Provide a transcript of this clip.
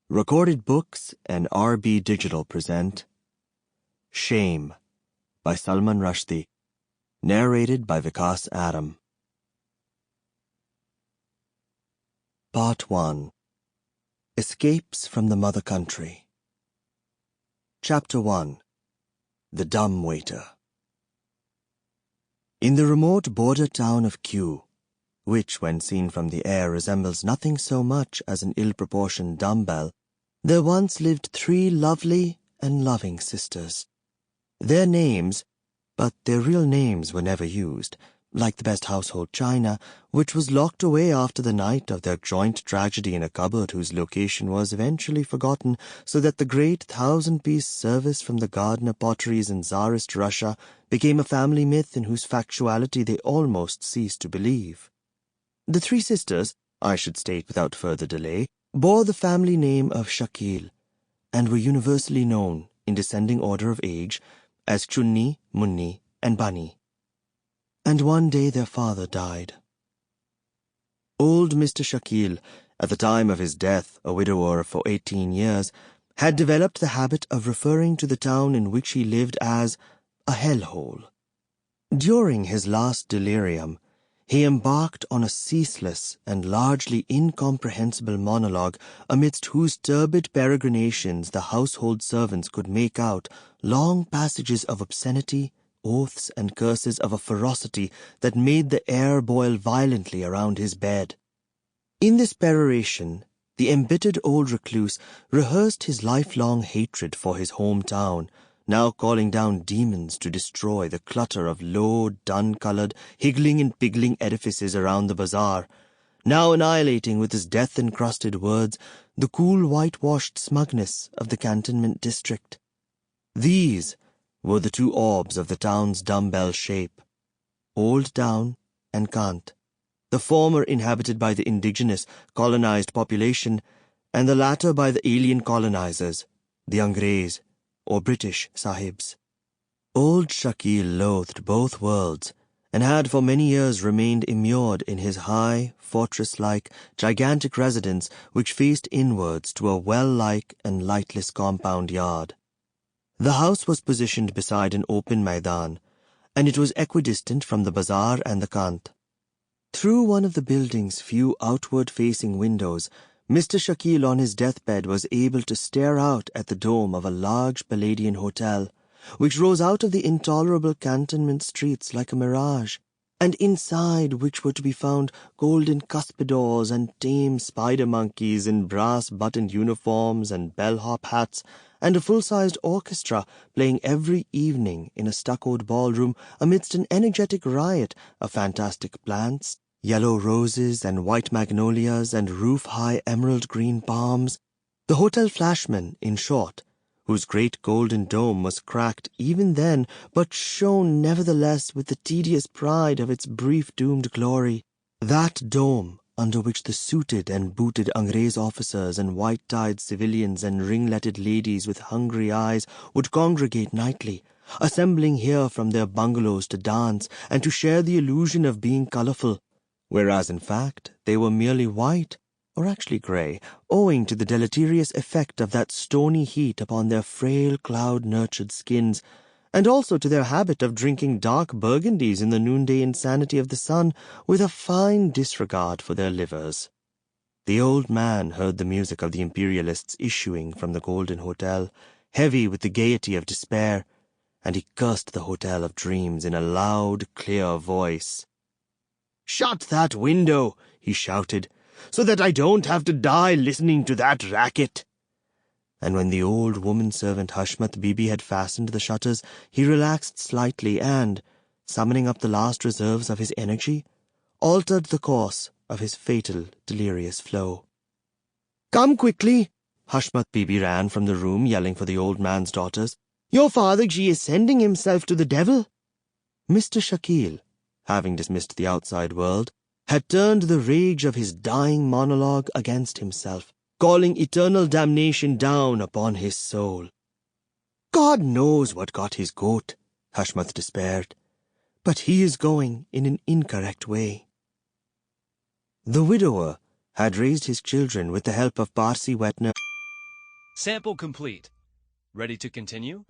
Recorded Books and RB Digital present Shame by Salman Rushdie, narrated by Vikas Adam. Part 1. Escapes from the Mother Country. Chapter 1. The Dumb Waiter. In the remote border town of Q, which when seen from the air resembles nothing so much as an ill-proportioned dumbbell, there once lived 3 lovely and loving sisters. Their names, but their real names were never used, like the best household china, which was locked away after the night of their joint tragedy in a cupboard whose location was eventually forgotten, so that the great 1,000-piece service from the Gardner potteries in Tsarist Russia became a family myth in whose factuality they almost ceased to believe. The 3 sisters, I should state without further delay, bore the family name of Shakil, and were universally known, in descending order of age, as Chunni, Munni, and Bani. And one day their father died. Old Mr. Shakil, at the time of his death a widower for 18 years, had developed the habit of referring to the town in which he lived as a hellhole. During his last delirium, he embarked on a ceaseless and largely incomprehensible monologue amidst whose turbid peregrinations the household servants could make out long passages of obscenity, oaths and curses of a ferocity that made the air boil violently around his bed. In this peroration, the embittered old recluse rehearsed his lifelong hatred for his hometown, now calling down demons to destroy the clutter of low, dun-colored, higgling and piggling edifices around the bazaar, now annihilating with his death-encrusted words the cool whitewashed smugness of the cantonment district. These were the 2 orbs of the town's dumbbell shape, Old Town and Kant, the former inhabited by the indigenous, colonized population, and the latter by the alien colonizers, the Angrez, or British sahibs. Old Shakil loathed both worlds, and had for many years remained immured in his high, fortress-like, gigantic residence which faced inwards to a well-like and lightless compound yard. The house was positioned beside an open maidan, and it was equidistant from the bazaar and the Kant. Through one of the building's few outward-facing windows, Mr. Shakil on his deathbed was able to stare out at the dome of a large Palladian hotel, which rose out of the intolerable cantonment streets like a mirage, and inside which were to be found golden cuspidors and tame spider-monkeys in brass-buttoned uniforms and bellhop hats, and a full-sized orchestra playing every evening in a stuccoed ballroom amidst an energetic riot of fantastic plants, yellow roses and white magnolias and roof-high emerald-green palms, the hotel flashman, in short, whose great golden dome was cracked even then, but shone nevertheless with the tedious pride of its brief doomed glory, that dome under which the suited and booted Angrez officers and white-tied civilians and ringletted ladies with hungry eyes would congregate nightly, assembling here from their bungalows to dance and to share the illusion of being colorful, whereas in fact they were merely white, or actually grey, owing to the deleterious effect of that stony heat upon their frail cloud-nurtured skins, and also to their habit of drinking dark burgundies in the noonday insanity of the sun with a fine disregard for their livers. The old man heard the music of the imperialists issuing from the Golden Hotel, heavy with the gaiety of despair, and he cursed the Hotel of Dreams in a loud, clear voice. "Shut that window," he shouted, "so that I don't have to die listening to that racket." And when the old woman-servant Hashmat Bibi had fastened the shutters, he relaxed slightly and, summoning up the last reserves of his energy, altered the course of his fatal, delirious flow. "Come quickly!" Hashmat Bibi ran from the room, yelling for the old man's daughters. "Your father-ji is sending himself to the devil." Mr. Shakil, having dismissed the outside world, had turned the rage of his dying monologue against himself, calling eternal damnation down upon his soul. "God knows what got his goat," Hashmat despaired, "but he is going in an incorrect way." The widower had raised his children with the help of Parsi wet nurse. Sample complete. Ready to continue?